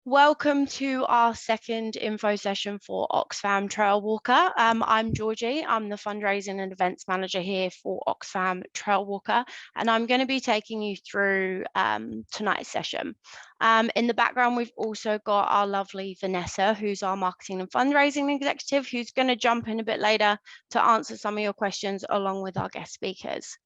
Welcome to our second info session for Oxfam Trailwalker. I'm Georgie. I'm the fundraising and events manager here for Oxfam Trailwalker, and I'm going to be taking you through tonight's session. In the background, we've also got our lovely Vanessa, who's our marketing and fundraising executive, who's going to jump in a bit later to answer some of your questions along with our guest speakers.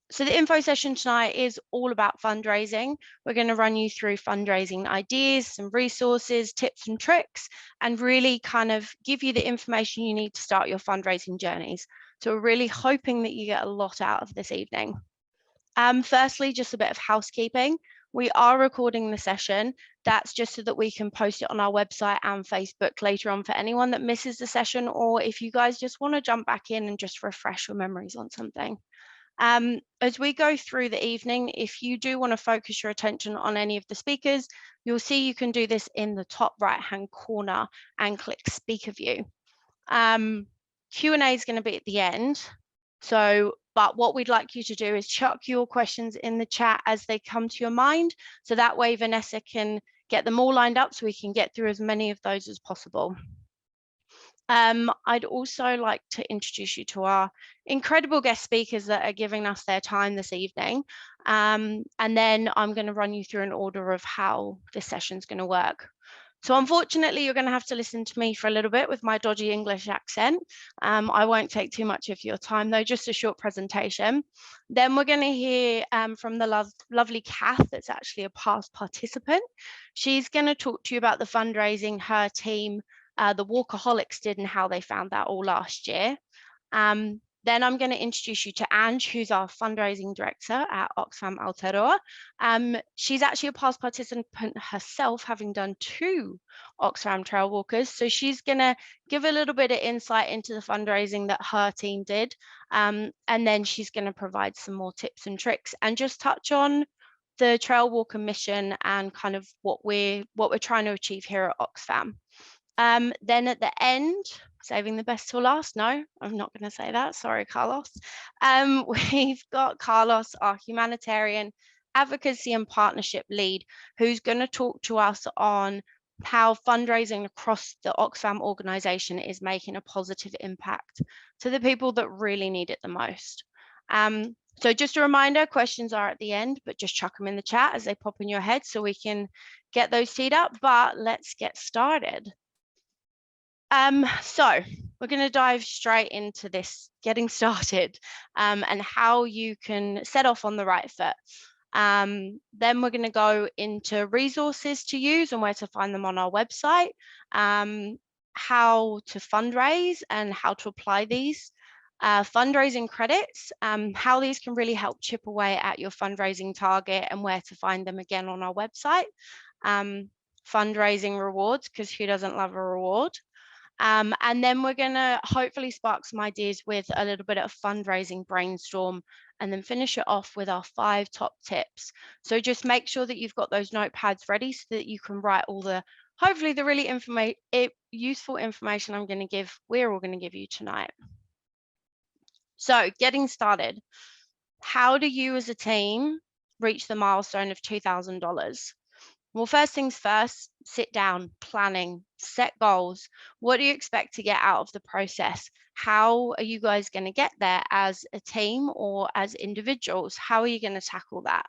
So the info session tonight is all about fundraising. We're going to run you through fundraising ideas, some resources, tips and tricks, and really kind of give you the information you need to start your fundraising journeys. So we're really hoping that you get a lot out of this evening. Firstly, just a bit of housekeeping. We are recording the session. That's just so that we can post it on our website and Facebook later on for anyone that misses the session, or if you guys just want to jump back in and just refresh your memories on something. As we go through the evening, if you do want to focus your attention on any of the speakers, you'll see you can do this in the top right-hand corner and click speaker view. Q&A is going to be at the end. But what we'd like you to do is chuck your questions in the chat as they come to your mind. So that way Vanessa can get them all lined up so we can get through as many of those as possible. I'd also like to introduce you to our incredible guest speakers that are giving us their time this evening. And then I'm going to run you through an order of how this session's going to work. So unfortunately, you're going to have to listen to me for a little bit with my dodgy English accent. I won't take too much of your time, though, just a short presentation. Then we're going to hear from the lovely Kath, that's actually a past participant. She's going to talk to you about the fundraising her team, the Walkaholics, did and how they found that all last year. Then I'm going to introduce you to Ange, who's our fundraising director at Oxfam Aotearoa. She's actually a past participant herself, having done 2 Oxfam Trailwalkers. So she's going to give a little bit of insight into the fundraising that her team did. And then she's going to provide some more tips and tricks and just touch on the Trailwalker mission and kind of what we're trying to achieve here at Oxfam. Then at the end, saving the best till last. No, I'm not going to say that. Sorry, Carlos. We've got Carlos, our humanitarian advocacy and partnership lead, who's going to talk to us on how fundraising across the Oxfam organization is making a positive impact to the people that really need it the most. So just a reminder, questions are at the end, but just chuck them in the chat as they pop in your head so we can get those teed up. But let's get started. So we're going to dive straight into this getting started and how you can set off on the right foot. Then we're going to go into resources to use and where to find them on our website, how to fundraise and how to apply these, fundraising credits, how these can really help chip away at your fundraising target and where to find them again on our website, fundraising rewards, because who doesn't love a reward? And then we're going to hopefully spark some ideas with a little bit of fundraising brainstorm and then finish it off with our 5 top tips. So just make sure that you've got those notepads ready so that you can write all the, hopefully the really useful information we're all going to give you tonight. So getting started, how do you as a team reach the milestone of $2,000? Well, first things first, sit down, planning, set goals. What do you expect to get out of the process? How are you guys going to get there as a team or as individuals? How are you going to tackle that?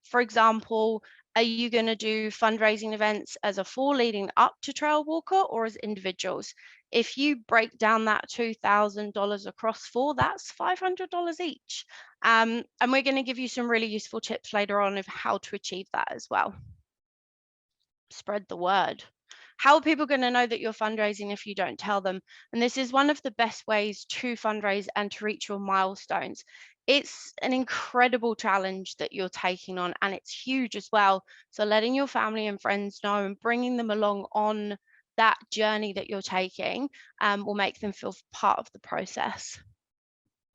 For example, are you going to do fundraising events as a full leading up to Trailwalker or as individuals? If you break down that $2,000 across 4, that's $500 each. And we're going to give you some really useful tips later on of how to achieve that as well. Spread the word. How are people going to know that you're fundraising if you don't tell them? And this is one of the best ways to fundraise and to reach your milestones. It's an incredible challenge that you're taking on, and it's huge as well. So letting your family and friends know and bringing them along on that journey that you're taking will make them feel part of the process.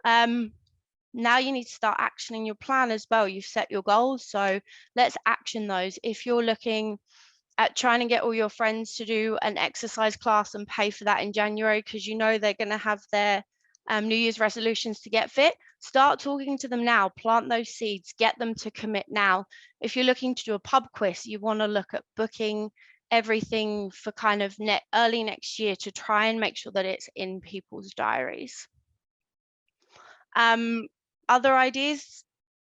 Now you need to start actioning your plan as well. You've set your goals, so let's action those. If you're looking at trying to get all your friends to do an exercise class and pay for that in January because you know they're going to have their New Year's resolutions to get fit, Start talking to them now, plant those seeds, get them to commit now. If you're looking to do a pub quiz, you want to look at booking everything for kind of early next year to try and make sure that it's in people's diaries. Other ideas,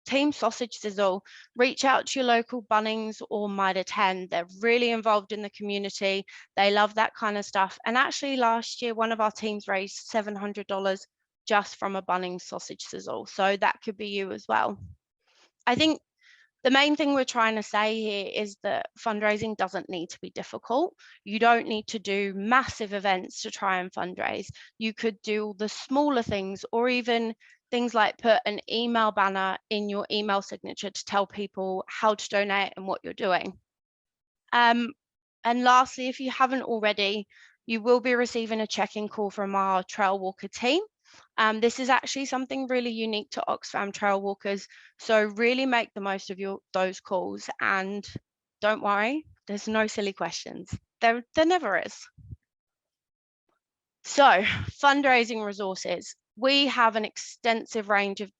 team sausage sizzle. Reach out to your local Bunnings or Mitre 10. They're really involved in the community. They love that kind of stuff. And actually last year, one of our teams raised $700 just from a Bunnings sausage sizzle. So that could be you as well. I think the main thing we're trying to say here is that fundraising doesn't need to be difficult. You don't need to do massive events to try and fundraise. You could do the smaller things, or even things like put an email banner in your email signature to tell people how to donate and what you're doing. And lastly, if you haven't already, you will be receiving a check-in call from our Trailwalker team. This is actually something really unique to Oxfam Trailwalkers. So really make the most of those calls, and don't worry, there's no silly questions. There never is. So fundraising resources. We have an extensive range of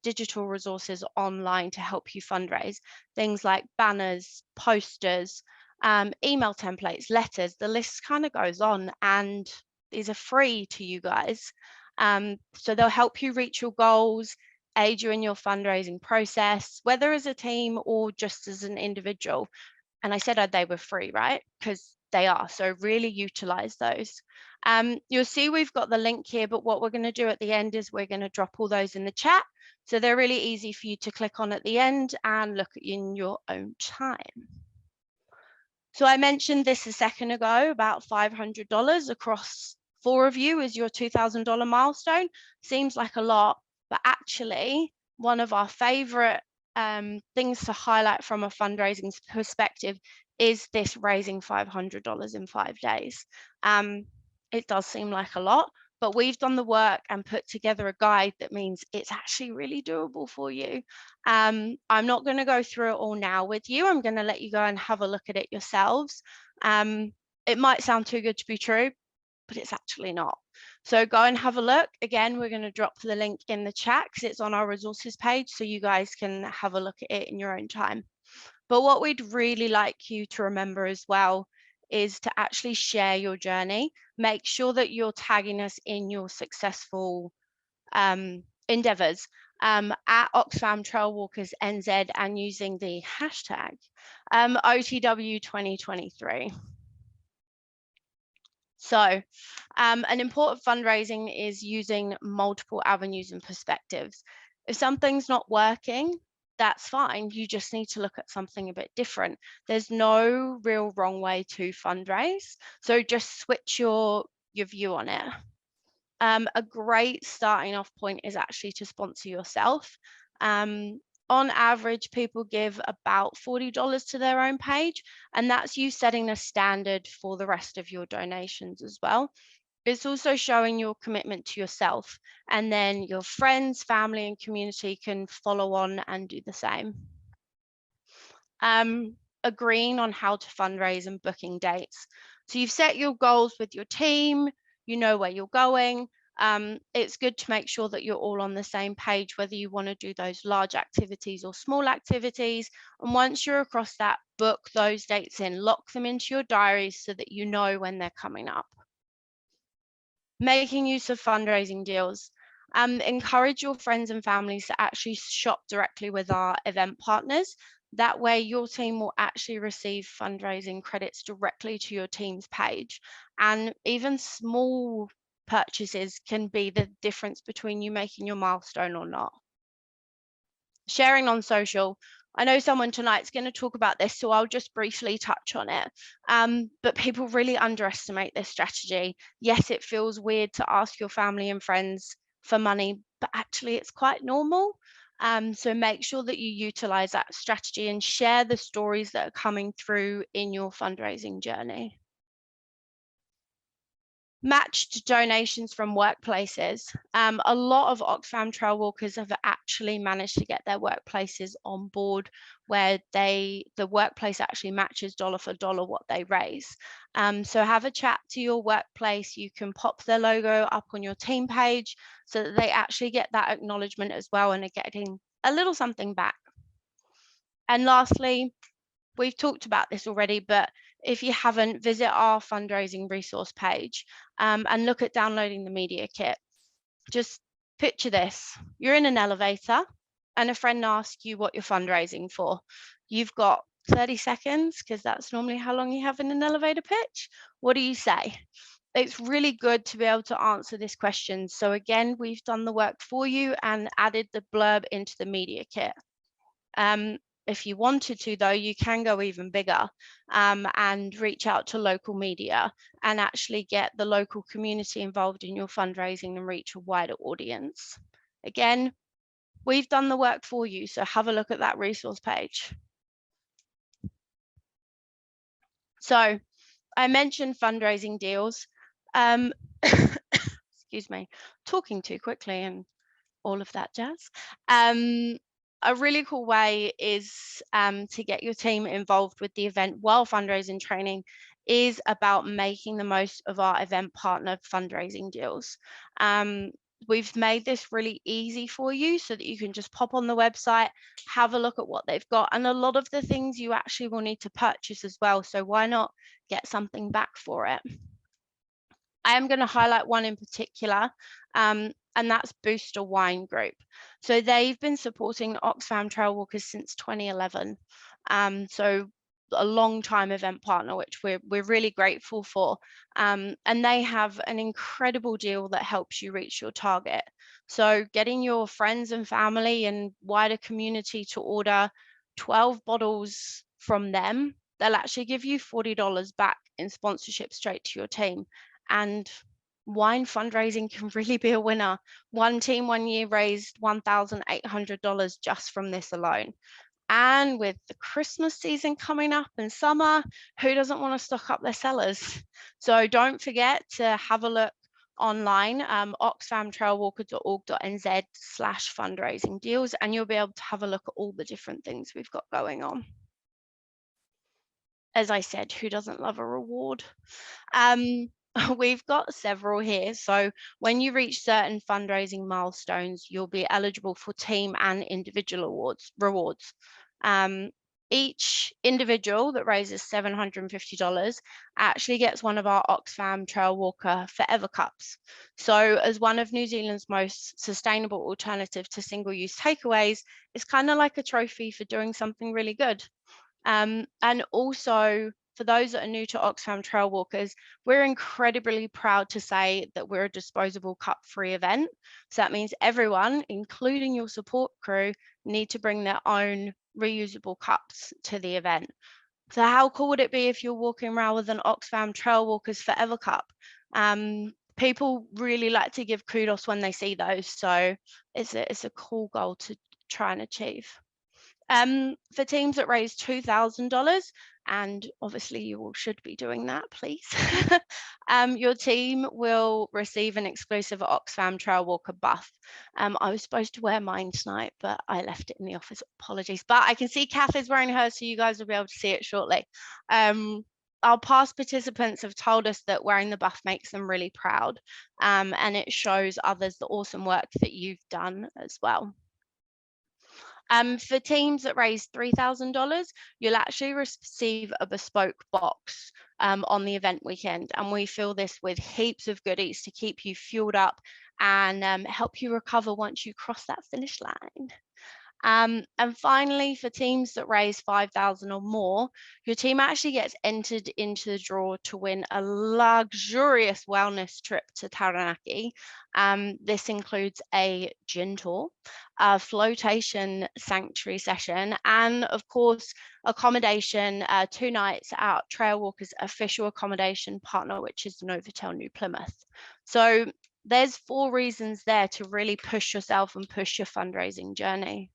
digital resources online to help you fundraise. Things like banners, posters, email templates, letters, the list kind of goes on, and these are free to you guys. So they'll help you reach your goals, aid you in your fundraising process, whether as a team or just as an individual. And I said they were free, right? Because they are. So really utilize those. You'll see we've got the link here, but what we're going to do at the end is we're going to drop all those in the chat. So they're really easy for you to click on at the end and look at in your own time. So I mentioned this a second ago, about $500 across 4 of you is your $2,000 milestone. Seems like a lot, but actually one of our favorite things to highlight from a fundraising perspective is this raising $500 in 5 days. It does seem like a lot, but we've done the work and put together a guide that means it's actually really doable for you. I'm not going to go through it all now with you. I'm going to let you go and have a look at it yourselves. It might sound too good to be true, but it's actually not. So go and have a look. Again, we're going to drop the link in the chat because it's on our resources page, so you guys can have a look at it in your own time. But what we'd really like you to remember as well is to actually share your journey. Make sure that you're tagging us in your successful endeavors at Oxfam Trailwalkers NZ and using the hashtag OTW 2023. So an important fundraising is using multiple avenues and perspectives. If something's not working, that's fine. You just need to look at something a bit different. There's no real wrong way to fundraise. So just switch your view on it. A great starting off point is actually to sponsor yourself. On average, people give about $40 to their own page, and that's you setting a standard for the rest of your donations as well. It's also showing your commitment to yourself, and then your friends, family, and community can follow on and do the same. Agreeing on how to fundraise and booking dates. So you've set your goals with your team, you know where you're going. It's good to make sure that you're all on the same page, whether you want to do those large activities or small activities. And once you're across that, book those dates in, lock them into your diaries so that you know when they're coming up. Making use of fundraising deals. Encourage your friends and families to actually shop directly with our event partners. That way your team will actually receive fundraising credits directly to your team's page. And even small purchases can be the difference between you making your milestone or not. Sharing on social. I know someone tonight's going to talk about this, so I'll just briefly touch on it. But people really underestimate this strategy. Yes, it feels weird to ask your family and friends for money, but actually it's quite normal. So make sure that you utilize that strategy and share the stories that are coming through in your fundraising journey. Matched donations from workplaces. A lot of Oxfam Trailwalkers have actually managed to get their workplaces on board where the workplace actually matches dollar for dollar what they raise. So have a chat to your workplace. You can pop their logo up on your team page so that they actually get that acknowledgement as well and are getting a little something back. And lastly, we've talked about this already, but if you haven't, visit our fundraising resource page and look at downloading the media kit. Just picture this. You're in an elevator and a friend asks you what you're fundraising for. You've got 30 seconds, because that's normally how long you have in an elevator pitch. What do you say? It's really good to be able to answer this question. So again, we've done the work for you and added the blurb into the media kit. If you wanted to, though, you can go even bigger and reach out to local media and actually get the local community involved in your fundraising and reach a wider audience. Again, we've done the work for you, so have a look at that resource page. So I mentioned fundraising deals. Excuse me, talking too quickly and all of that jazz. A really cool way is to get your team involved with the event while fundraising training is about making the most of our event partner fundraising deals. We've made this really easy for you so that you can just pop on the website, have a look at what they've got, and a lot of the things you actually will need to purchase as well. So why not get something back for it? I am going to highlight one in particular, and that's Booster Wine Group. So they've been supporting Oxfam Trailwalkers since 2011. So a long time event partner, which we're really grateful for. And they have an incredible deal that helps you reach your target. So getting your friends and family and wider community to order 12 bottles from them, they'll actually give you $40 back in sponsorship straight to your team. And wine fundraising can really be a winner. One team one year raised $1,800 just from this alone. And with the Christmas season coming up in summer, who doesn't want to stock up their cellars? So don't forget to have a look online, oxfamtrailwalker.org.nz/fundraising deals, and you'll be able to have a look at all the different things we've got going on. As I said, who doesn't love a reward? We've got several here. So when you reach certain fundraising milestones, you'll be eligible for team and individual rewards. Each individual that raises $750 actually gets one of our Oxfam Trailwalker Forever Cups. So as one of New Zealand's most sustainable alternative to single-use takeaways, it's kind of like a trophy for doing something really good. And also, for those that are new to Oxfam Trailwalkers, we're incredibly proud to say that we're a disposable cup-free event. So that means everyone, including your support crew, need to bring their own reusable cups to the event. So how cool would it be if you're walking around with an Oxfam Trailwalkers Forever Cup? People really like to give kudos when they see those. So it's a cool goal to try and achieve. For teams that raise $2,000, and obviously you all should be doing that, please. Your team will receive an exclusive Oxfam Trailwalker buff. I was supposed to wear mine tonight, but I left it in the office. Apologies. But I can see Kath is wearing hers, so you guys will be able to see it shortly. Our past participants have told us that wearing the buff makes them really proud, and it shows others the awesome work that you've done as well. For teams that raise $3,000, you'll actually receive a bespoke box on the event weekend. And we fill this with heaps of goodies to keep you fueled up and help you recover once you cross that finish line. And finally, for teams that raise $5,000 or more, your team actually gets entered into the draw to win a luxurious wellness trip to Taranaki. This includes a gin tour, a flotation sanctuary session, and of course, accommodation 2 nights at Trailwalker's official accommodation partner, which is Novotel New Plymouth. So there's 4 reasons there to really push yourself and push your fundraising journey.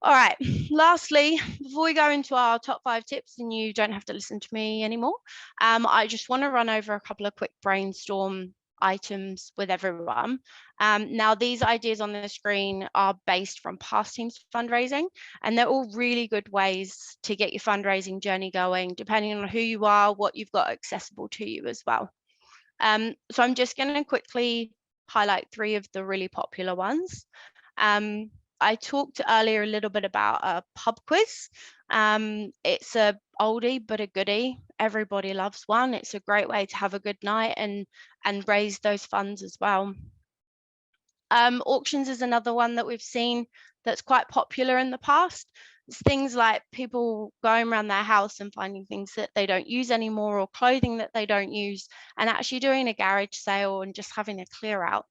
All right, lastly, before we go into our top 5 tips and you don't have to listen to me anymore, I just want to run over a couple of quick brainstorm items with everyone. Now, these ideas on the screen are based from past teams fundraising, and they're all really good ways to get your fundraising journey going, depending on who you are, what you've got accessible to you as well. So I'm just going to quickly highlight 3 of the really popular ones. I talked earlier a little bit about a pub quiz. It's a oldie but a goodie. Everybody loves one. It's a great way to have a good night and raise those funds as well. Auctions is another one that we've seen that's quite popular in the past. It's things like people going around their house and finding things that they don't use anymore, or clothing that they don't use, and actually doing a garage sale and just having a clear out.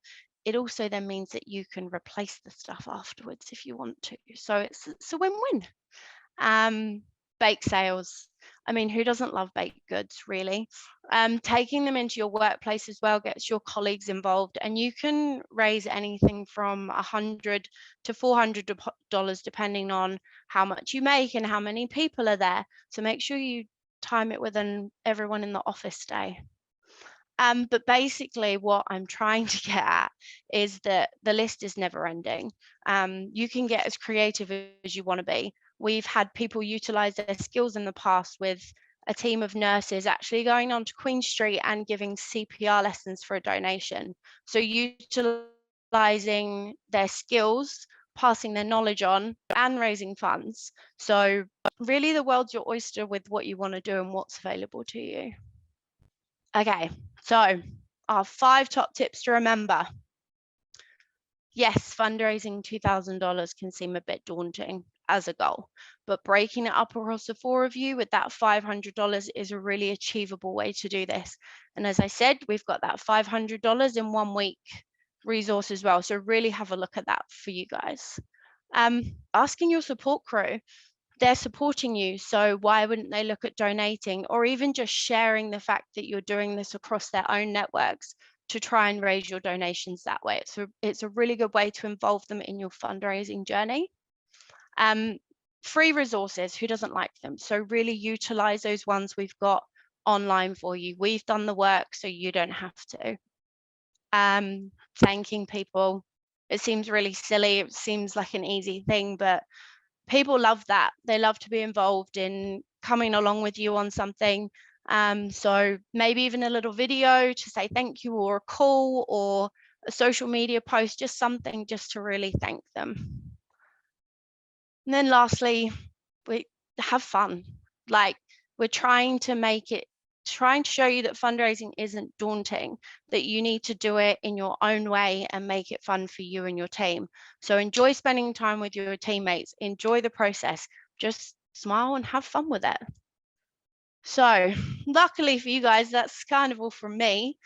It also then means that you can replace the stuff afterwards if you want to. So it's a win-win. Bake sales. I mean, who doesn't love baked goods, really? Taking them into your workplace as well gets your colleagues involved, and you can raise anything from $100 to $400 depending on how much you make and how many people are there. So make sure you time it with everyone in the office day. But basically what I'm trying to get at is that the list is never ending. You can get as creative as you want to be. We've had people utilize their skills in the past with a team of nurses actually going on to Queen Street and giving CPR lessons for a donation. So utilizing their skills, passing their knowledge on, and raising funds. So really the world's your oyster with what you want to do and what's available to you. Okay, so our 5 top tips to remember. Yes, fundraising $2,000 can seem a bit daunting as a goal, but breaking it up across the 4 of you with that $500 is a really achievable way to do this. And as I said, we've got that $500 in 1 week resource as well. So really have a look at that for you guys. Asking your support crew. They're supporting you, so why wouldn't they look at donating, or even just sharing the fact that you're doing this across their own networks to try and raise your donations that way? It's a really good way to involve them in your fundraising journey. Free resources, who doesn't like them? So really utilize those ones we've got online for you. We've done the work, so you don't have to. Thanking people. It seems really silly. It seems like an easy thing, but people love that. They love to be involved in coming along with you on something. So maybe even a little video to say thank you, or a call, or a social media post, just something just to really thank them. And then lastly, we have fun. Like, we're trying to show you that fundraising isn't daunting, that you need to do it in your own way and make it fun for you and your team. So enjoy spending time with your teammates, enjoy the process, just smile and have fun with it. So luckily for you guys, that's kind of all from me.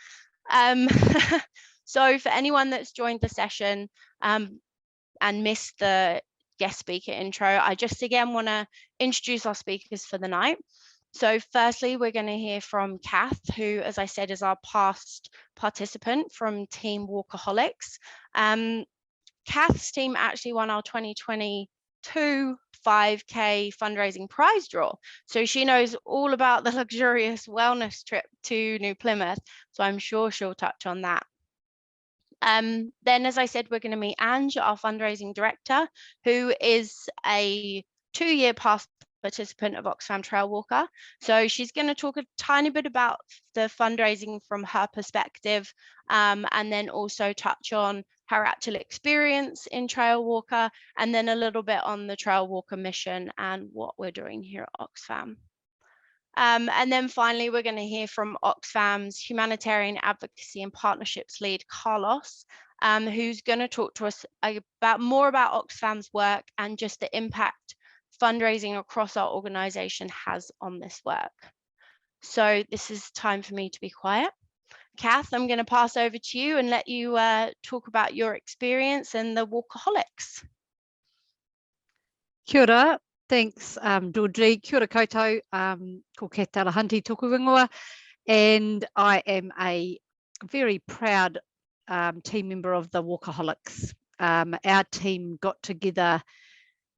So for anyone that's joined the session and missed the guest speaker intro, I just again want to introduce our speakers for the night. So firstly, we're going to hear from Kath, who, as I said, is our past participant from Team Walkaholics. Kath's team actually won our 2022 5K fundraising prize draw. So she knows all about the luxurious wellness trip to New Plymouth. So I'm sure she'll touch on that. Then, as I said, we're going to meet Ange, our fundraising director, who is a 2-year past participant of Oxfam Trailwalker. So she's going to talk a tiny bit about the fundraising from her perspective, and then also touch on her actual experience in Trailwalker, and then a little bit on the Trailwalker mission and what we're doing here at Oxfam. And then finally, we're going to hear from Oxfam's humanitarian advocacy and partnerships lead, Carlos, who's going to talk to us more about Oxfam's work and just the impact fundraising across our organization has on this work. So this is time for me to be quiet. Kath, I'm going to pass over to you and let you talk about your experience and the Walkaholics. Kia ora. Thanks, Georgie. Kia ora koutou, ko Kath Tarahanti tōku ingoa, and I am a very proud team member of the Walkaholics. Our team got together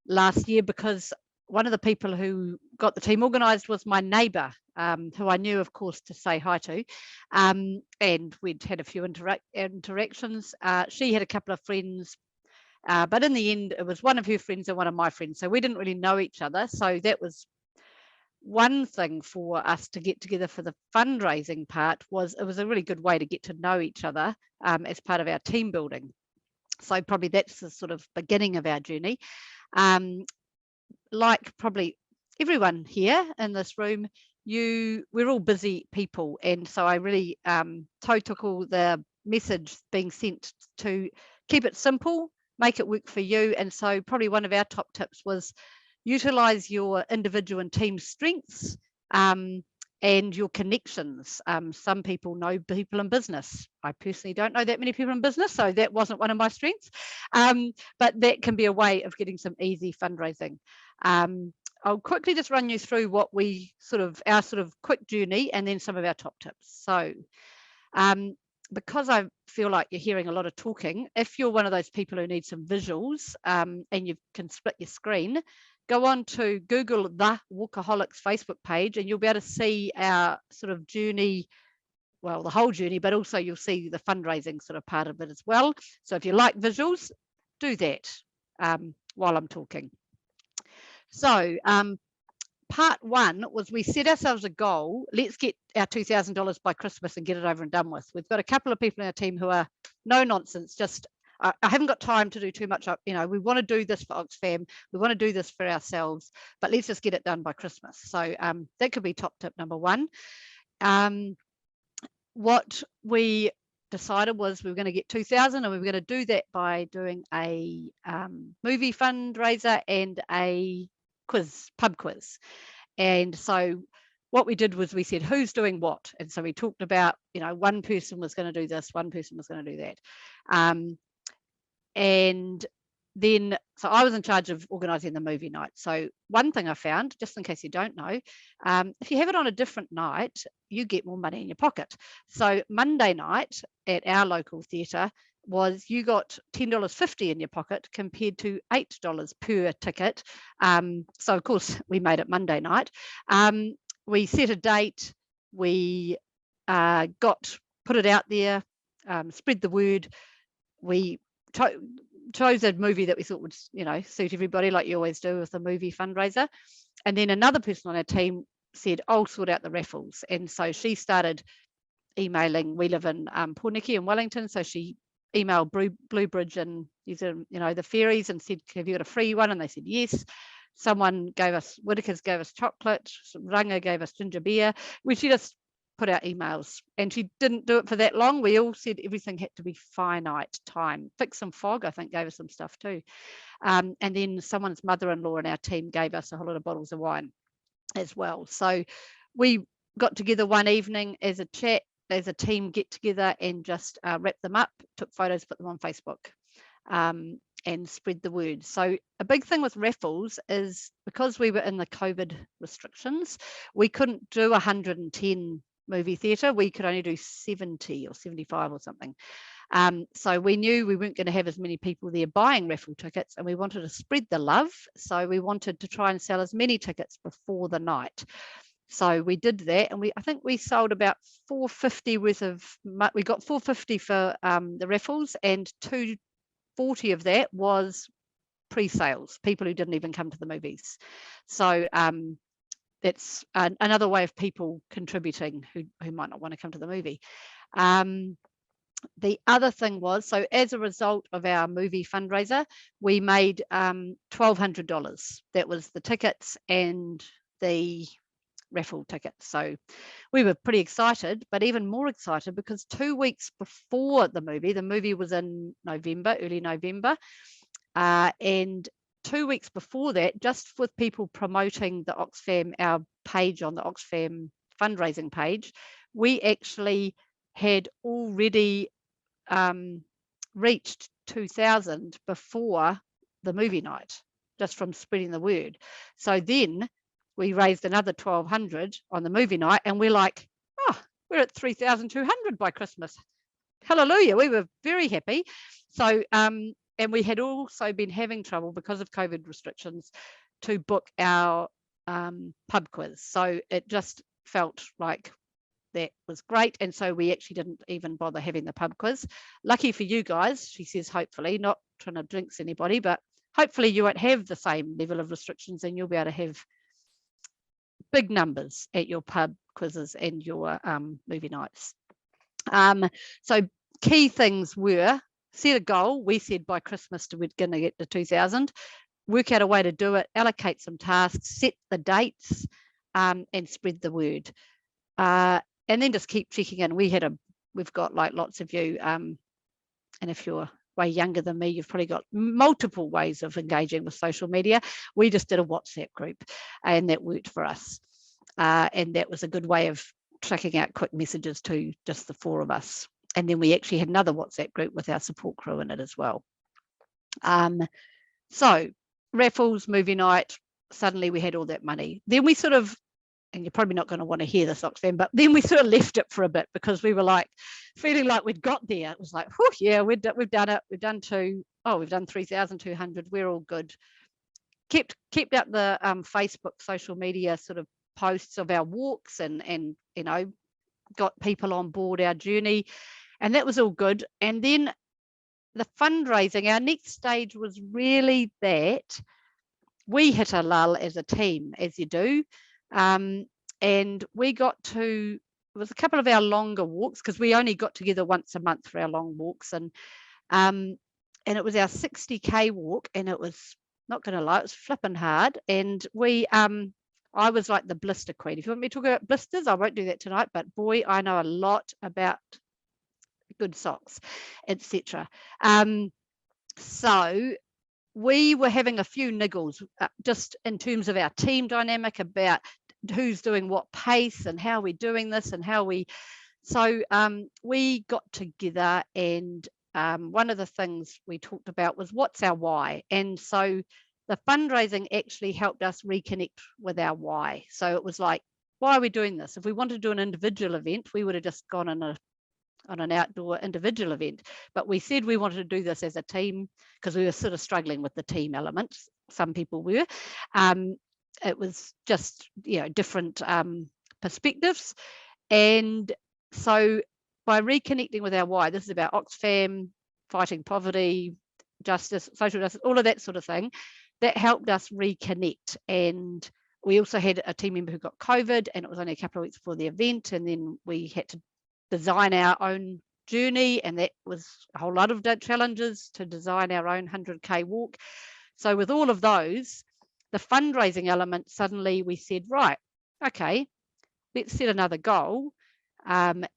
last year, because one of the people who got the team organised was my neighbour, who I knew, of course, to say hi to, and we'd had a few interactions. She had a couple of friends, but in the end, it was one of her friends and one of my friends, so we didn't really know each other. So that was one thing for us to get together for the fundraising part. It was a really good way to get to know each other as part of our team building. So probably that's the sort of beginning of our journey. Like probably everyone here in this room, we're all busy people, and so I really took all the message being sent to keep it simple, make it work for you. And so probably one of our top tips was utilize your individual and team strengths and your connections. Some people know people in business. I personally don't know that many people in business, so that wasn't one of my strengths. But that can be a way of getting some easy fundraising. I'll quickly just run you through what our sort of quick journey, and then some of our top tips. So because I feel like you're hearing a lot of talking, if you're one of those people who need some visuals and you can split your screen, go on to Google the Walkaholics Facebook page, and you'll be able to see our sort of journey, well, the whole journey, but also you'll see the fundraising sort of part of it as well. So if you like visuals, do that while I'm talking. So part one was we set ourselves a goal. Let's get our $2,000 by Christmas and get it over and done with. We've got a couple of people in our team who are no nonsense, just I haven't got time to do too much. We want to do this for Oxfam. We want to do this for ourselves, but let's just get it done by Christmas. So that could be top tip number one. What we decided was we were going to get 2,000, and we were going to do that by doing a movie fundraiser and a pub quiz. And so what we did was we said, who's doing what? And so we talked about, one person was going to do this, one person was going to do that. And then, so I was in charge of organising the movie night. So one thing I found, just in case you don't know, if you have it on a different night, you get more money in your pocket. So Monday night at our local theatre was you got $10.50 in your pocket compared to $8 per ticket. So of course we made it Monday night. We set a date, we put it out there, spread the word. We chose a movie that we thought would suit everybody, like you always do with a movie fundraiser. And then another person on our team said, I'll sort out the raffles. And so she started emailing. We live in Pornicky in Wellington, so she emailed Blue Bridge and the ferries and said, have you got a free one? And they said yes. Someone gave us, Whitaker's gave us chocolate, Ranga gave us ginger beer. She just put out emails, and she didn't do it for that long. We all said everything had to be finite time. Fix Some Fog, I think, gave us some stuff too. And then someone's mother-in-law in our team gave us a whole lot of bottles of wine as well. So we got together one evening as a chat, as a team get together, and just wrapped them up, took photos, put them on Facebook, and spread the word. So a big thing with raffles is because we were in the COVID restrictions, we couldn't do 110 movie theatre. We could only do 70 or 75 or something. So we knew we weren't going to have as many people there buying raffle tickets, and we wanted to spread the love. So we wanted to try and sell as many tickets before the night. So we did that, and I think we sold about $450 worth of. We got $450 for the raffles, and $240 of that was pre-sales, people who didn't even come to the movies. So that's another way of people contributing who might not want to come to the movie. The other thing was, so as a result of our movie fundraiser, we made $1,200. That was the tickets and the raffle tickets. So we were pretty excited, but even more excited because 2 weeks before the movie was in November, early November, and 2 weeks before that, just with people promoting the Oxfam, our page on the Oxfam fundraising page, we actually had already reached 2,000 before the movie night, just from spreading the word. So then we raised another 1,200 on the movie night, and we're like, oh, we're at 3,200 by Christmas. Hallelujah. We were very happy. So and we had also been having trouble because of COVID restrictions to book our pub quiz. So it just felt like that was great. And so we actually didn't even bother having the pub quiz. Lucky for you guys, she says, hopefully, not trying to jinx anybody, but hopefully you won't have the same level of restrictions and you'll be able to have big numbers at your pub quizzes and your movie nights. So key things were set a goal. We said by Christmas we're going to get to 2,000. Work out a way to do it, allocate some tasks, set the dates, and spread the word. And then just keep checking in. We've got like lots of you, and if you're way younger than me, you've probably got multiple ways of engaging with social media. We just did a WhatsApp group, and that worked for us. And that was a good way of tracking out quick messages to just the 4 of us. And then we actually had another WhatsApp group with our support crew in it as well. So raffles, movie night, suddenly we had all that money. Then we sort of, and you're probably not going to want to hear this, Oxfam, but then we sort of left it for a bit because we were like feeling like we'd got there. It was like, whew, yeah, we've done it. We've done 3,200. We're all good. Kept up the Facebook social media sort of posts of our walks and you know, got people on board our journey, and that was all good. And then the fundraising, our next stage was really that we hit a lull as a team, as you do. And we got to, it was a couple of our longer walks because we only got together once a month for our long walks, and it was our 60k walk, and it was, not going to lie, it was flipping hard. And we I was like the blister queen. If you want me to talk about blisters, I won't do that tonight, but boy, I know a lot about good socks, etc. So we were having a few niggles just in terms of our team dynamic, about who's doing what pace and how we're doing this and how we, so we got together, and one of the things we talked about was what's our why. And so the fundraising actually helped us reconnect with our why. So it was like, why are we doing this? If we wanted to do an individual event, we would have just gone on an outdoor individual event, but we said we wanted to do this as a team because we were sort of struggling with the team elements. Some people were. It was just, you know, different perspectives. And so by reconnecting with our why, this is about Oxfam, fighting poverty, justice, social justice, all of that sort of thing, that helped us reconnect. And we also had a team member who got COVID, and it was only a couple of weeks before the event, and then we had to design our own journey, and that was a whole lot of challenges to design our own 100k walk. So with all of those, the fundraising element, suddenly we said, right, okay, let's set another goal, and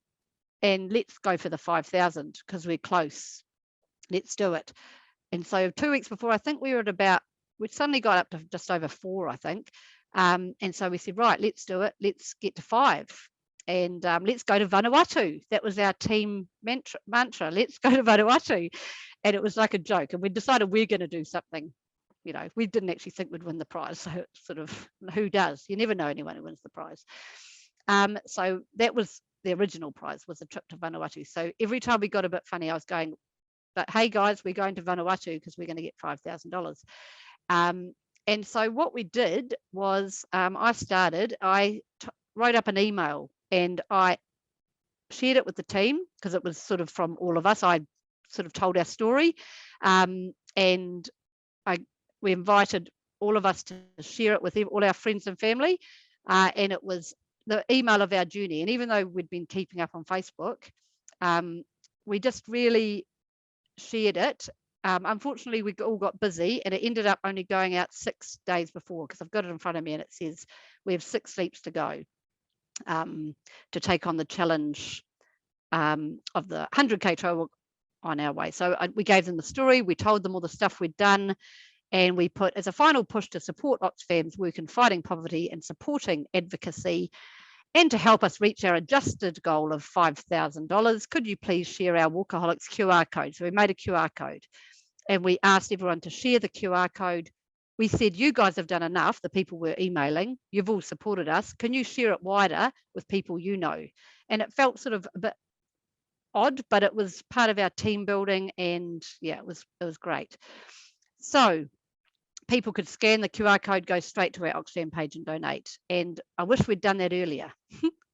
let's go for the 5,000 because we're close. Let's do it. And so 2 weeks before, I think we were at about, we suddenly got up to just over 4, I think. And so we said, right, let's do it. Let's get to 5. And let's go to Vanuatu. That was our team mantra. Let's go to Vanuatu. And it was like a joke. And we decided we're going to do something. You know, we didn't actually think we'd win the prize. So it's sort of, who does? You never know anyone who wins the prize. So that was the original prize, was a trip to Vanuatu. So every time we got a bit funny, I was going, but hey guys, we're going to Vanuatu because we're going to get $5,000. And so what we did was I wrote up an email, and I shared it with the team because it was sort of from all of us. I sort of told our story, and we invited all of us to share it with all our friends and family, and it was the email of our journey. And even though we'd been keeping up on Facebook, we just really shared it. Unfortunately, we all got busy, and it ended up only going out 6 days before, because I've got it in front of me and it says we have 6 sleeps to go to take on the challenge of the 100k Trailwalk on our way. So we gave them the story, we told them all the stuff we'd done, and we put, as a final push to support Oxfam's work in fighting poverty and supporting advocacy, and to help us reach our adjusted goal of $5,000, could you please share our Walkaholics QR code? So we made a QR code, and we asked everyone to share the QR code. We said, you guys have done enough, the people we're emailing, you've all supported us. Can you share it wider with people you know? And it felt sort of a bit odd, but it was part of our team building, and yeah, it was great. So people could scan the QR code, go straight to our Oxfam page and donate. And I wish we'd done that earlier.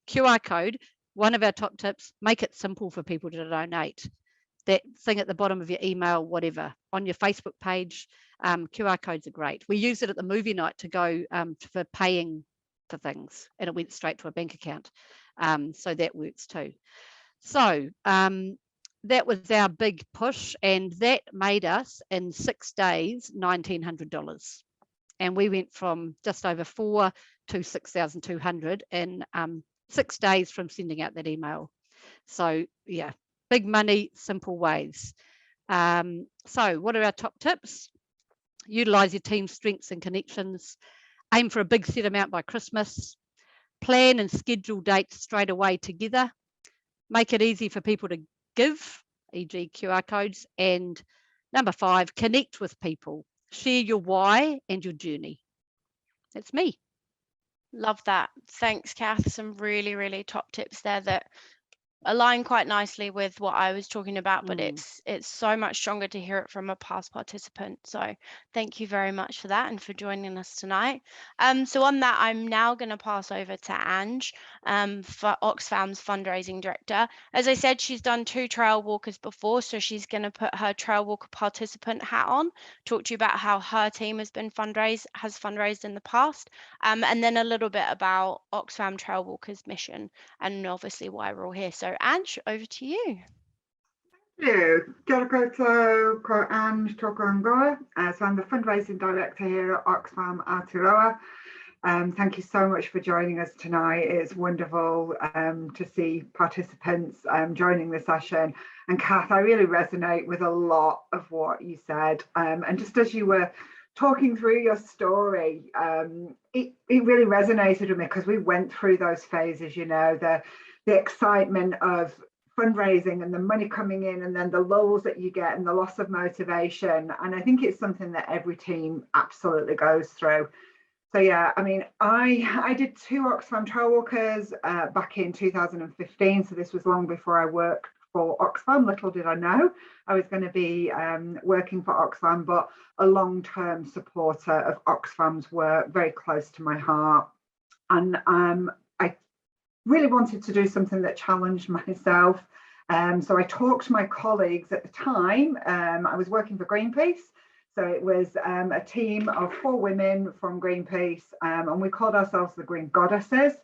QR code, one of our top tips, make it simple for people to donate. That thing at the bottom of your email, whatever, on your Facebook page, QR codes are great. We used it at the movie night to go for paying for things, and it went straight to a bank account. So that works too. So that was our big push, and that made us in 6 days $1,900, and we went from just over 4 to 6,200 in 6 days from sending out that email. So yeah, big money, simple ways. So what are our top tips? Utilize your team's strengths and connections. Aim for a big set amount by Christmas. Plan and schedule dates straight away together. Make it easy for people to give, e.g. QR codes. And number 5, connect with people. Share your why and your journey. That's me. Love that. Thanks, Kath. Some really, really top tips there that align quite nicely with what I was talking about, but it's so much stronger to hear it from a past participant. So thank you very much for that and for joining us tonight. So on that, I'm now going to pass over to Ange, for Oxfam's fundraising director. As I said, she's done 2 Trailwalkers before, so she's going to put her Trailwalker participant hat on, talk to you about how her team has fundraised in the past, and then a little bit about Oxfam Trailwalker's mission and obviously why we're all here. So Ange, over to you. Thank you. Kia koutou, ko Ange Tokongoa. So I'm the fundraising director here at Oxfam Aotearoa. Thank you so much for joining us tonight. It's wonderful to see participants joining the session. And Kath, I really resonate with a lot of what you said. And just as you were talking through your story, it really resonated with me because we went through those phases, you know, the excitement of fundraising and the money coming in, and then the lulls that you get and the loss of motivation. And I think it's something that every team absolutely goes through. So yeah, I mean, I did 2 Oxfam Trailwalkers back in 2015. So this was long before I worked for Oxfam. Little did I know I was going to be working for Oxfam, but a long-term supporter of Oxfam's work, very close to my heart. And I really wanted to do something that challenged myself. So I talked to my colleagues at the time. I was working for Greenpeace. So it was a team of 4 women from Greenpeace, and we called ourselves the Green Goddesses.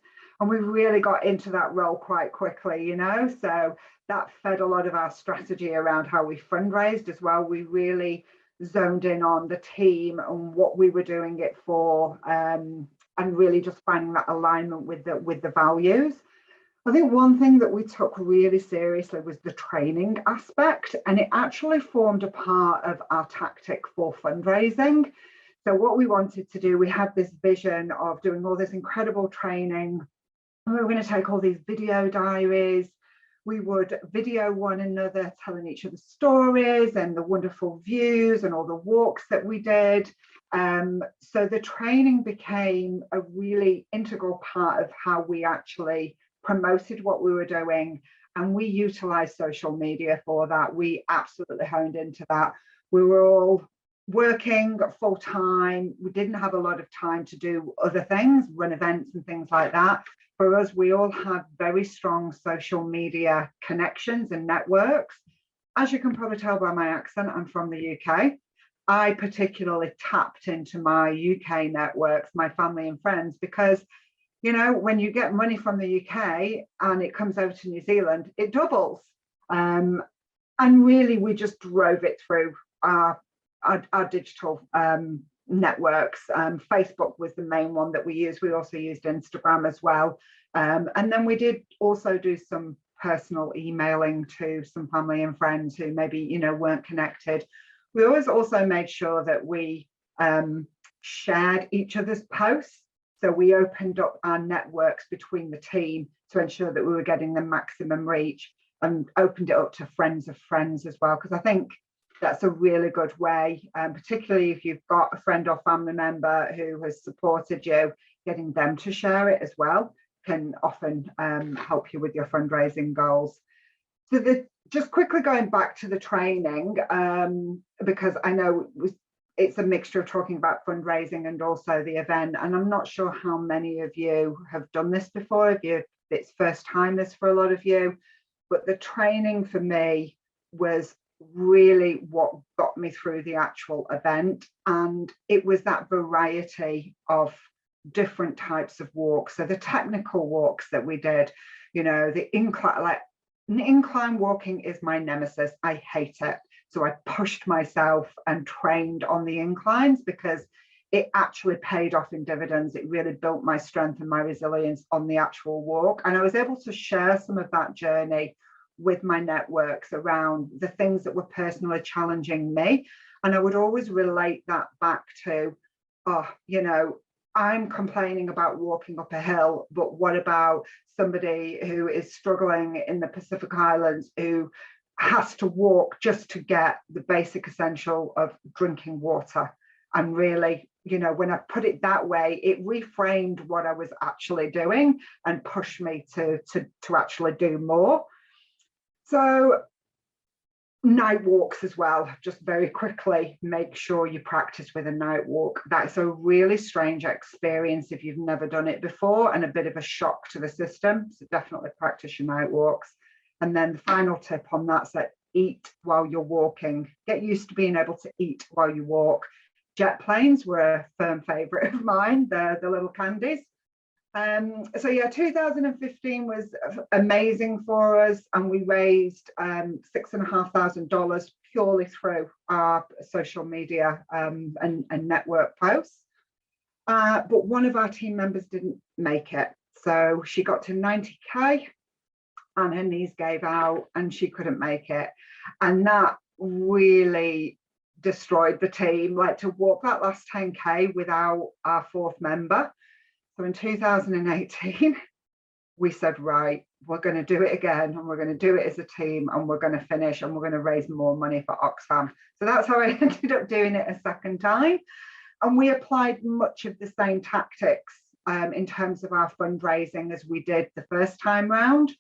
And we really got into that role quite quickly, you know, so that fed a lot of our strategy around how we fundraised as well. We really zoned in on the team and what we were doing it for, and really just finding that alignment with the values. I think one thing that we took really seriously was the training aspect, and it actually formed a part of our tactic for fundraising. So what we wanted to do, we had this vision of doing all this incredible training, and we were going to take all these video diaries. We would video one another telling each other stories and the wonderful views and all the walks that we did. So the training became a really integral part of how we actually promoted what we were doing, and we utilized social media for that. We absolutely honed into that. We were all working full time. We didn't have a lot of time to do other things, run events and things like that. For us, we all had very strong social media connections and networks. As you can probably tell by my accent, I'm from the UK. I particularly tapped into my UK networks, my family and friends, because, you know, when you get money from the UK and it comes over to New Zealand, it doubles. And really, we just drove it through our digital networks. Facebook was the main one that we used. We also used Instagram as well. And then we did also do some personal emailing to some family and friends who maybe, you know, weren't connected. We always also made sure that we shared each other's posts. So we opened up our networks between the team to ensure that we were getting the maximum reach, and opened it up to friends of friends as well, because I think that's a really good way, particularly if you've got a friend or family member who has supported you, getting them to share it as well can often help you with your fundraising goals. So just quickly going back to the training, because I know it's a mixture of talking about fundraising and also the event, and I'm not sure how many of you have done this before, it's first time this for a lot of you, but the training for me was really what got me through the actual event, and it was that variety of different types of walks. So the technical walks that we did, you know, the incline walking is my nemesis. I hate it. So I pushed myself and trained on the inclines because it actually paid off in dividends. It really built my strength and my resilience on the actual walk. And I was able to share some of that journey with my networks around the things that were personally challenging me. And I would always relate that back to, oh, you know, I'm complaining about walking up a hill, but what about somebody who is struggling in the Pacific Islands who has to walk just to get the basic essential of drinking water? And really, you know, when I put it that way, it reframed what I was actually doing and pushed me to actually do more. So night walks as well, just very quickly, make sure you practice with a night walk. That's a really strange experience if you've never done it before, and a bit of a shock to the system. So definitely practice your night walks. And then the final tip on that's that eat while you're walking. Get used to being able to eat while you walk. Jet planes were a firm favorite of mine, the little candies. So yeah, 2015 was amazing for us, and we raised $6,500 purely through our social media and network posts. But one of our team members didn't make it. So she got to 90K and her knees gave out and she couldn't make it. And that really destroyed the team, like to walk that last 10K without our fourth member. So in 2018, we said, right, we're going to do it again, and we're going to do it as a team, and we're going to finish, and we're going to raise more money for Oxfam. So that's how I ended up doing it a second time. And we applied much of the same tactics in terms of our fundraising as we did the first time round.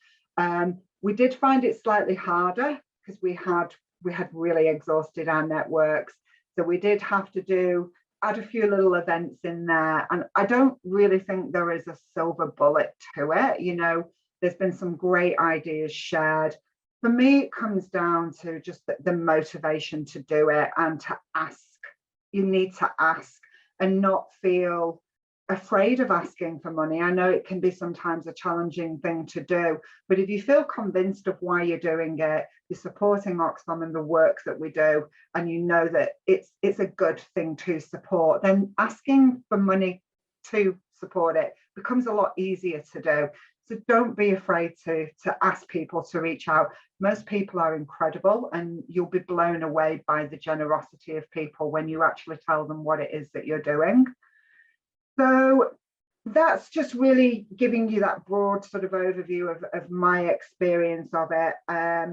We did find it slightly harder because we had really exhausted our networks. So we did have to add a few little events in there, and I don't really think there is a silver bullet to it. You know, there's been some great ideas shared. For me, it comes down to just the motivation to do it and to ask. You need to ask and not feel afraid of asking for money. I know it can be sometimes a challenging thing to do, but if you feel convinced of why you're doing it, you're supporting Oxfam and the work that we do, and you know that it's a good thing to support, then asking for money to support it becomes a lot easier to do. So don't be afraid to ask people to reach out. Most people are incredible, and you'll be blown away by the generosity of people when you actually tell them what it is that you're doing. So that's just really giving you that broad sort of overview of my experience of it. I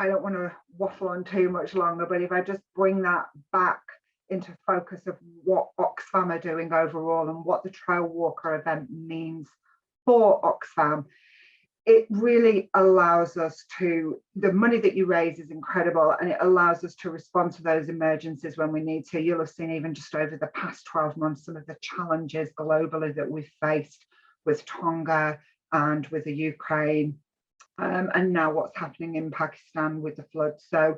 don't want to waffle on too much longer, but if I just bring that back into focus of what Oxfam are doing overall and what the Trailwalker event means for Oxfam, it really allows us to, the money that you raise is incredible, and it allows us to respond to those emergencies when we need to. You'll have seen even just over the past 12 months, some of the challenges globally that we've faced with Tonga and with the Ukraine, and now what's happening in Pakistan with the floods. So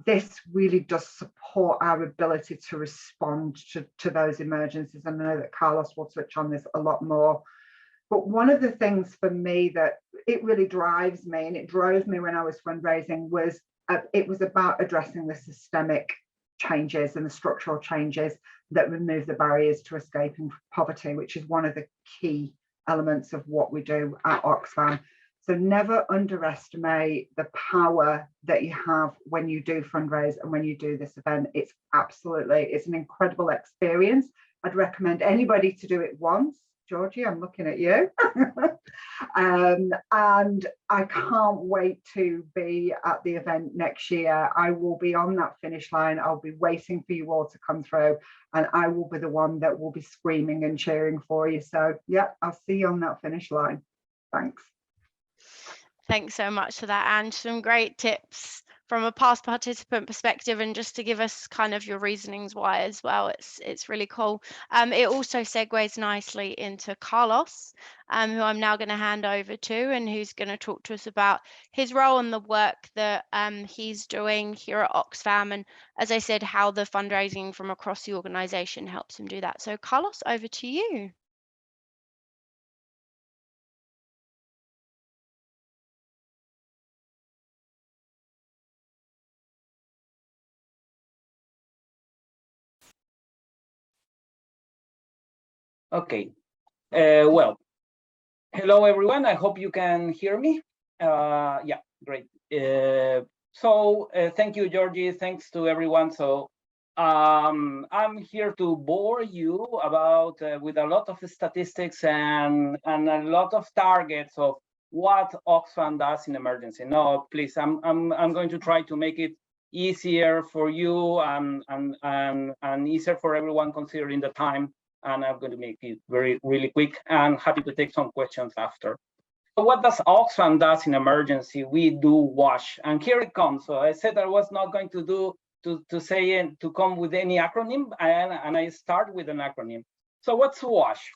this really does support our ability to respond to those emergencies. And I know that Carlos will touch on this a lot more. But one of the things for me that it really drives me, and it drove me when I was fundraising, was it was about addressing the systemic changes and the structural changes that remove the barriers to escaping poverty, which is one of the key elements of what we do at Oxfam. So never underestimate the power that you have when you do fundraise and when you do this event. It's an incredible experience. I'd recommend anybody to do it once. Georgie, I'm looking at you. And I can't wait to be at the event next year. I will be on that finish line. I'll be waiting for you all to come through, and I will be the one that will be screaming and cheering for you. So yeah, I'll see you on that finish line. Thanks. Thanks so much for that, and some great tips from a past participant perspective, and just to give us kind of your reasonings why as well. It's really cool. It also segues nicely into Carlos, who I'm now going to hand over to, and who's going to talk to us about his role and the work that he's doing here at Oxfam, and as I said, how the fundraising from across the organization helps him do that. So Carlos, over to you. Okay. Well, hello everyone. I hope you can hear me. Yeah, great. Thank you, Georgie. Thanks to everyone. I'm here to bore you about with a lot of statistics and a lot of targets of what Oxfam does in emergency. No, please, I'm going to try to make it easier for you and easier for everyone considering the time. And I'm going to make it really quick, and happy to take some questions after. So what does Oxfam does in emergency? We do WASH, and here it comes. So I said I was not going to come with any acronym, and I start with an acronym. So what's WASH?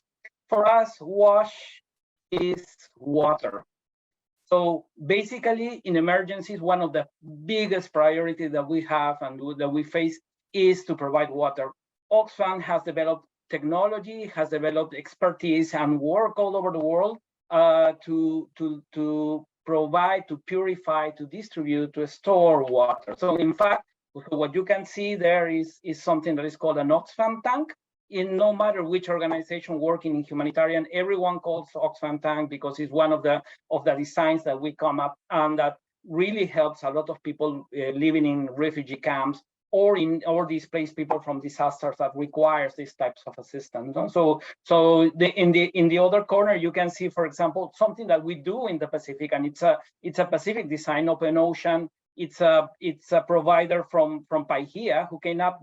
For us, WASH is water. So basically, in emergencies, one of the biggest priorities that we have and that we face is to provide water. Oxfam has developed technology, has developed expertise, and work all over the world to provide, to purify, to distribute, to store water. So in fact, what you can see there is something that is called an Oxfam tank. In no matter which organization working in humanitarian, everyone calls Oxfam tank because it's one of the designs that we come up, and that really helps a lot of people living in refugee camps or displaced people from disasters that requires these types of assistance. In the other corner, you can see, for example, something that we do in the Pacific, and it's a Pacific design, open ocean. It's a provider from Paihia who came up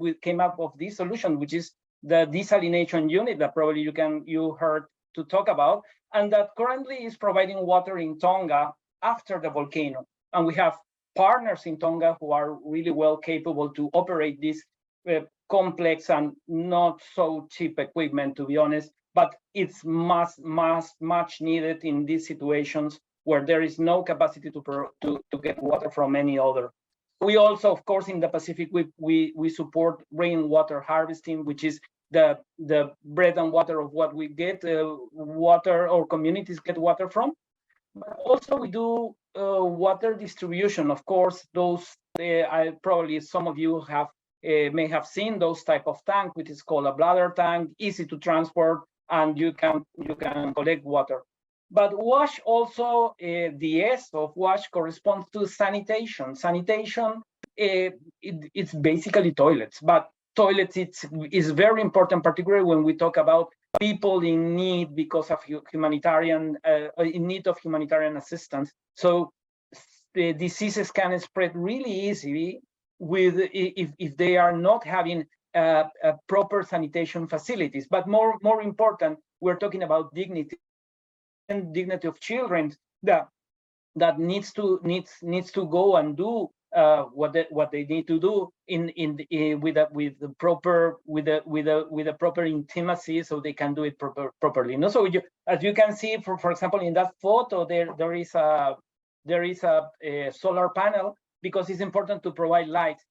with this solution, which is the desalination unit that probably you heard to talk about, and that currently is providing water in Tonga after the volcano. And we have partners in Tonga who are really well capable to operate this complex and not so cheap equipment, to be honest, but it's much needed in these situations where there is no capacity to get water from any other. We also, of course, in the Pacific, we support rainwater harvesting, which is the bread and water of what we get water, or communities get water from. But also we do water distribution. Of course, those probably some of you may have seen those type of tank, which is called a bladder tank, easy to transport, and you can collect water. But WASH also, the S of WASH corresponds to sanitation. Sanitation, it's basically toilets, but toilets is very important, particularly when we talk about people in need because of humanitarian assistance. So the diseases can spread really easily if they are not having proper sanitation facilities. But more important, we're talking about dignity of children that needs to go and do what they need to do with the proper intimacy, so they can do it properly. No, so as you can see, for example, in that photo, there is a solar panel, because it's important to provide light.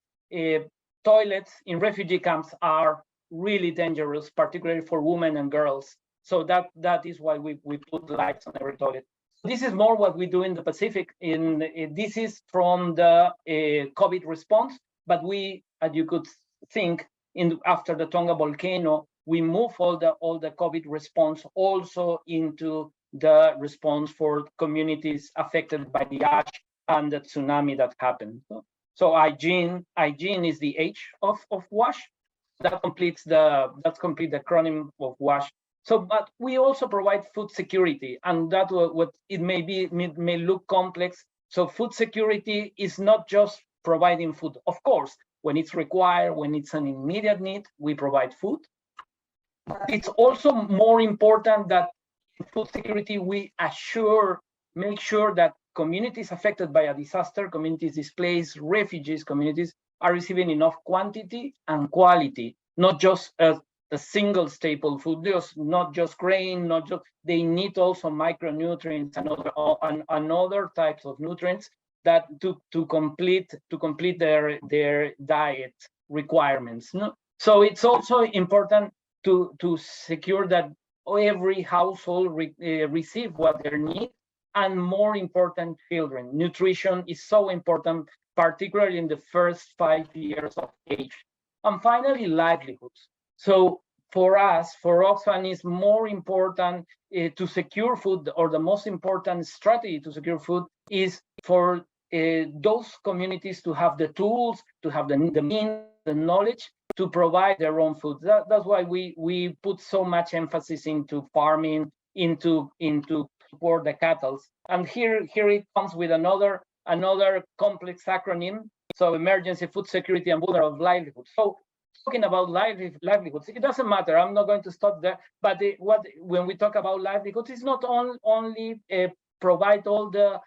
Toilets in refugee camps are really dangerous, particularly for women and girls. So that is why we put lights on every toilet. This is more what we do in the Pacific. This is from the COVID response, but we, as you could think, after the Tonga volcano, we move all the COVID response also into the response for communities affected by the ash and the tsunami that happened. So hygiene is the H of WASH. That completes the acronym of WASH. So, but we also provide food security, and that what it may look complex. So food security is not just providing food. Of course, when it's required, when it's an immediate need, we provide food. But it's also more important that in food security, we make sure that communities affected by a disaster, communities displaced, refugees, communities are receiving enough quantity and quality, not just a single staple food, not just grain, not just, they need also micronutrients and other types of nutrients that to complete their diet requirements. No? So it's also important to secure that every household receive what they need, and more important, children. Nutrition is so important, particularly in the first 5 years of age. And finally, livelihoods. So for us, for Oxfam, it's more important to secure food, or the most important strategy to secure food is for those communities to have the tools, to have the means, the knowledge to provide their own food. That's why we put so much emphasis into farming, into support the cattle. And here it comes with another complex acronym. So emergency food security and vulnerable livelihoods. So talking about livelihoods, it doesn't matter. I'm not going to stop there. But when we talk about livelihoods, it's not only provide all the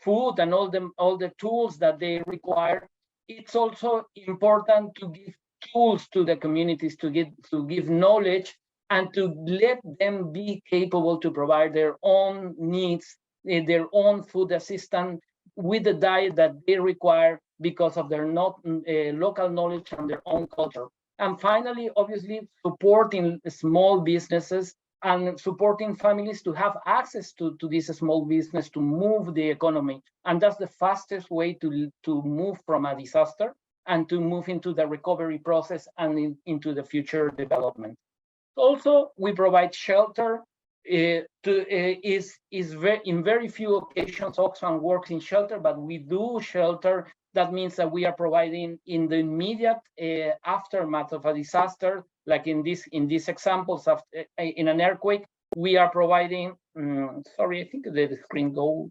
food and all the tools that they require. It's also important to give tools to the communities, to give knowledge, and to let them be capable to provide their own needs, their own food assistance with the diet that they require because of their local knowledge and their own culture. And finally, obviously, supporting small businesses and supporting families to have access to this small business to move the economy. And that's the fastest way to move from a disaster and to move into the recovery process and into the future development. Also, we provide shelter. In very few occasions, Oxfam works in shelter, but we do shelter. That means that we are providing in the immediate aftermath of a disaster, like in these examples of in an earthquake, we are providing. Sorry, I think the screen goes.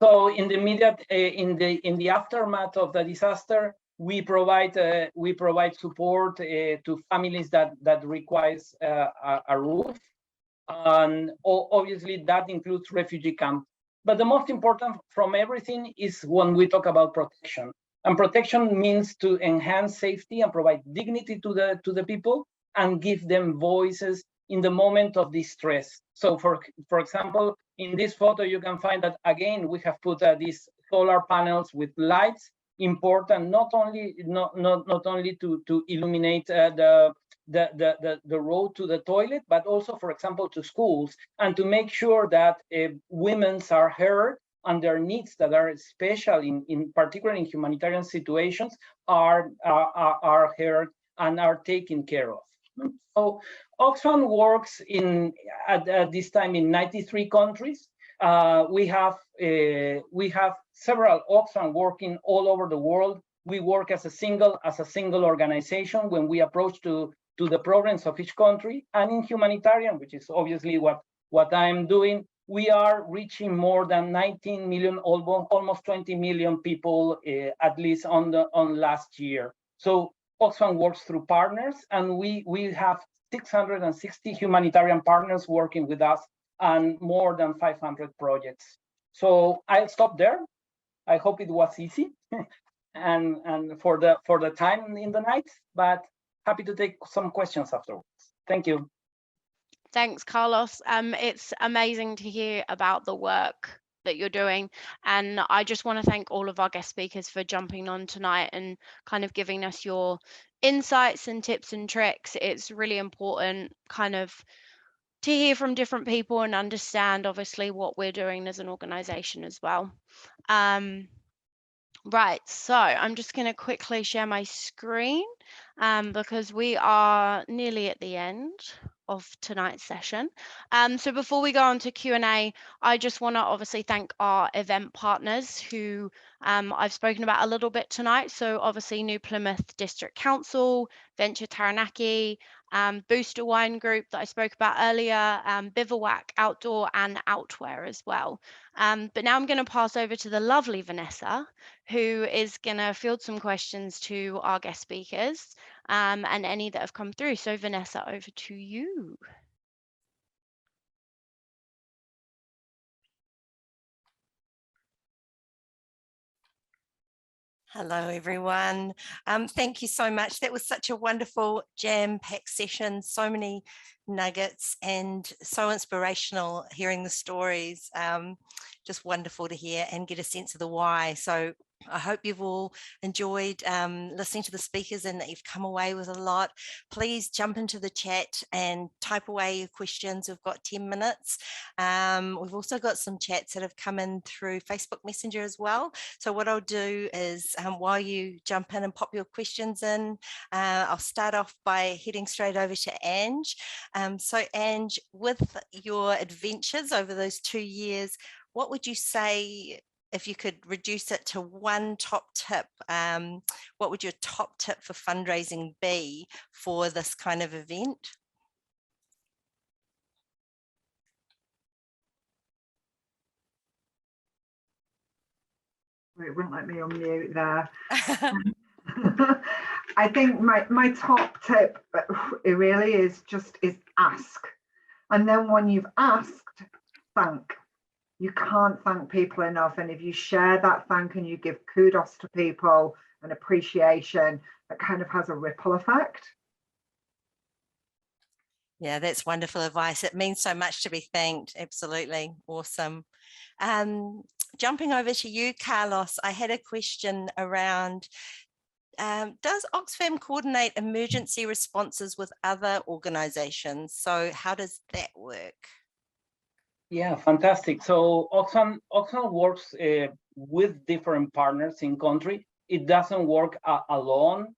So in the immediate in the aftermath of the disaster, we provide support to families that requires a roof, and obviously that includes refugee camps. But the most important from everything is when we talk about protection. And protection means to enhance safety and provide dignity to the people and give them voices in the moment of distress. So for example, in this photo, you can find that again, we have put these solar panels with lights, important not only to illuminate the road to the toilet, but also, for example, to schools, and to make sure that women are heard and their needs that are special in particular in humanitarian situations are heard and are taken care of. So Oxfam works at this time in 93 countries. We have several Oxfam working all over the world. We work as a single organization when we approach to the problems of each country. And in humanitarian, which is obviously what I'm doing, we are reaching more than 19 million, almost 20 million people, at least on last year. So Oxfam works through partners, and we have 660 humanitarian partners working with us and more than 500 projects. So I'll stop there. I hope it was easy and for the time in the night, but happy to take some questions afterwards. Thank you. Thanks, Carlos. It's amazing to hear about the work that you're doing, and I just want to thank all of our guest speakers for jumping on tonight and kind of giving us your insights and tips and tricks. It's really important kind of to hear from different people and understand obviously what we're doing as an organization as well. Right, so I'm just going to quickly share my screen because we are nearly at the end of tonight's session. So before we go on to Q&A, I just want to obviously thank our event partners who I've spoken about a little bit tonight. So obviously New Plymouth District Council, Venture Taranaki, Booster Wine Group that I spoke about earlier, Bivouac Outdoor and Outwear as well. But now I'm going to pass over to the lovely Vanessa, who is going to field some questions to our guest speakers and any that have come through. So Vanessa, over to you. Hello, everyone. Thank you so much. That was such a wonderful jam-packed session, so many nuggets and so inspirational hearing the stories. Just wonderful to hear and get a sense of the why. So I hope you've all enjoyed listening to the speakers and that you've come away with a lot. Please jump into the chat and type away your questions. We've got 10 minutes. We've also got some chats that have come in through Facebook Messenger as well. So what I'll do is while you jump in and pop your questions in, I'll start off by heading straight over to Ange. So Ange, with your adventures over those 2 years, what would you say, if you could reduce it to one top tip, what would your top tip for fundraising be for this kind of event? It wouldn't let me unmute there. I think my top tip, it really is ask. And then when you've asked, thank. You can't thank people enough. And if you share that thank and you give kudos to people and appreciation, that kind of has a ripple effect. Yeah, that's wonderful advice. It means so much to be thanked. Absolutely. Awesome. Jumping over to you, Carlos, I had a question around, does Oxfam coordinate emergency responses with other organizations? So how does that work? Yeah, fantastic. So Oxfam works with different partners in country. It doesn't work alone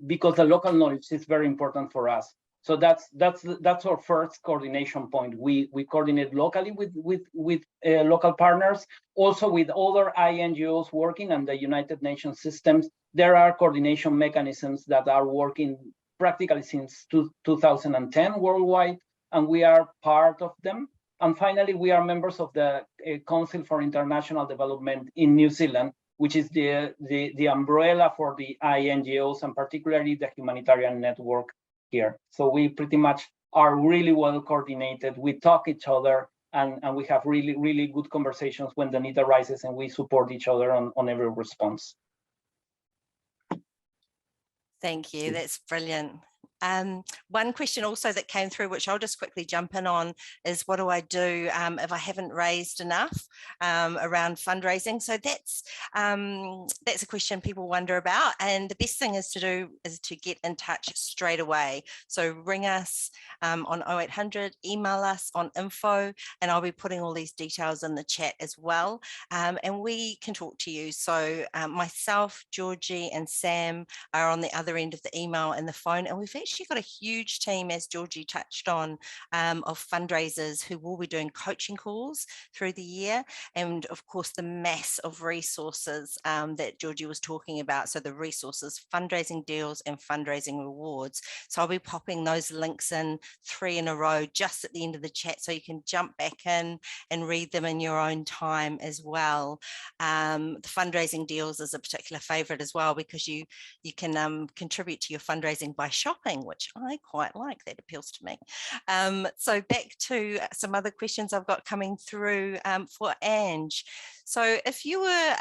because the local knowledge is very important for us. So that's our first coordination point. We coordinate locally with local partners, also with other INGOs working on the United Nations systems. There are coordination mechanisms that are working practically since 2010 worldwide, and we are part of them. And finally, we are members of the Council for International Development in New Zealand, which is the umbrella for the INGOs and particularly the humanitarian network here. So we pretty much are really well coordinated. We talk each other and we have really, really good conversations when the need arises, and we support each other on every response. Thank you. That's brilliant. One question also that came through, which I'll just quickly jump in on, is what do I do if I haven't raised enough around fundraising? So that's a question people wonder about, and the best thing is to get in touch straight away. So ring us on 0800, email us on info, and I'll be putting all these details in the chat as well, and we can talk to you. So myself, Georgie and Sam are on the other end of the email and the phone, and we've actually got a huge team, as Georgie touched on, of fundraisers who will be doing coaching calls through the year, and of course the mass of resources that Georgie was talking about. So the resources, fundraising deals and fundraising rewards. So I'll be popping those links in 3 in a row just at the end of the chat, so you can jump back in and read them in your own time as well. The fundraising deals is a particular favorite as well, because you can contribute to your fundraising by shopping, which I quite like. That appeals to me. So back to some other questions I've got coming through for Ange. So if you were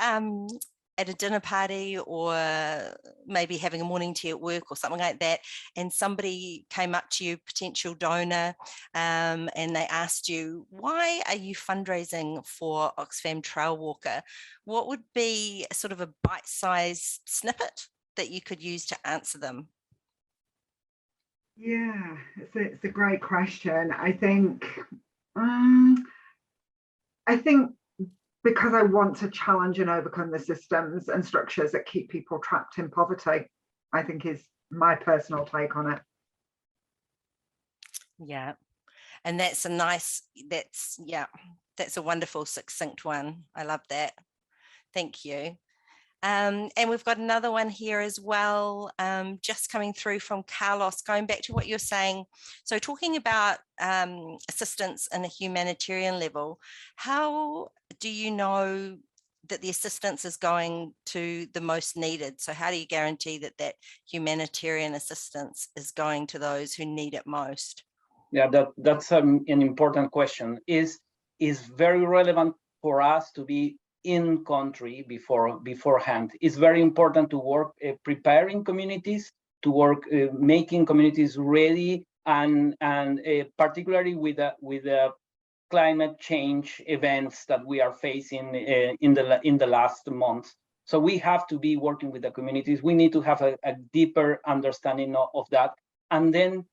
at a dinner party or maybe having a morning tea at work or something like that, and somebody came up to you, potential donor, and they asked you, why are you fundraising for Oxfam Trailwalker? What would be sort of a bite-sized snippet that you could use to answer them? Yeah, it's a great question. I think because I want to challenge and overcome the systems and structures that keep people trapped in poverty, I think is my personal take on it. Yeah, and that's a wonderful, succinct one. I love that. Thank you. And we've got another one here as well, just coming through from Carlos, going back to what you're saying. So talking about assistance in a humanitarian level, how do you know that the assistance is going to the most needed? So how do you guarantee that that humanitarian assistance is going to those who need it most? Yeah, that's an important question. Is very relevant for us to be in country beforehand. It's very important to work preparing communities, to work making communities ready, and particularly with the climate change events that we are facing in the last months. So we have to be working with the communities. We need to have a deeper understanding of that, and then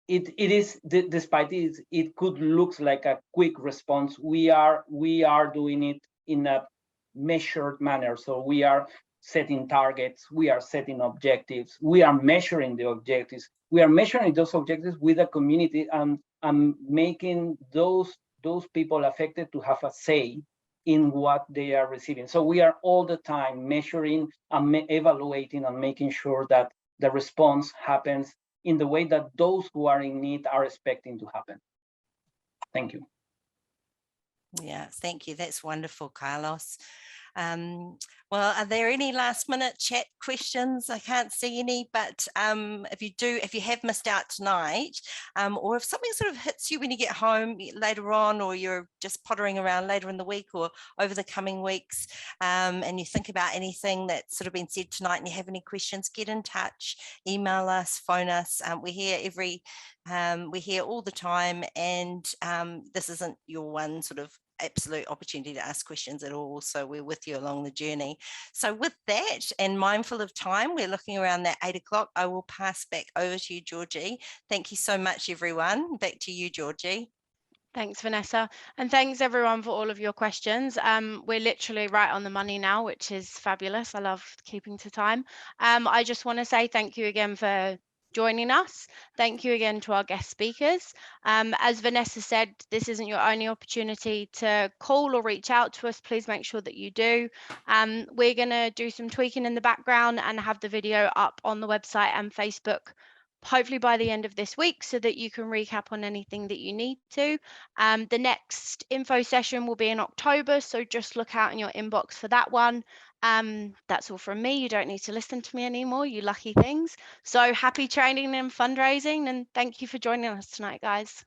it is, despite it could look like a quick response. We are doing it in a measured manner. So we are setting targets, we are setting objectives, we are measuring the objectives, we are measuring those objectives with the community, and making those people affected to have a say in what they are receiving. So we are all the time measuring and evaluating and making sure that the response happens in the way that those who are in need are expecting to happen. Thank you. Yeah, thank you. That's wonderful, Carlos. Well, are there any last minute chat questions? I can't see any, but if you have missed out tonight, or if something sort of hits you when you get home later on, or you're just pottering around later in the week or over the coming weeks, and you think about anything that's sort of been said tonight and you have any questions, get in touch, email us, phone us. We're here all the time, and this isn't your one sort of absolute opportunity to ask questions at all. So we're with you along the journey. So with that, and mindful of time, we're looking around that 8 o'clock. I will pass back over to you, Georgie. Thank you so much, everyone. Back to you, Georgie. Thanks, Vanessa. And thanks everyone for all of your questions. We're literally right on the money now, which is fabulous. I love keeping to time. I just want to say thank you again for joining us. Thank you again to our guest speakers. As Vanessa said, this isn't your only opportunity to call or reach out to us. Please make sure that you do. We're going to do some tweaking in the background and have the video up on the website and Facebook hopefully by the end of this week, so that you can recap on anything that you need to. The next info session will be in October, so just look out in your inbox for that one. That's all from me. You don't need to listen to me anymore, you lucky things. So happy training and fundraising, and thank you for joining us tonight, guys.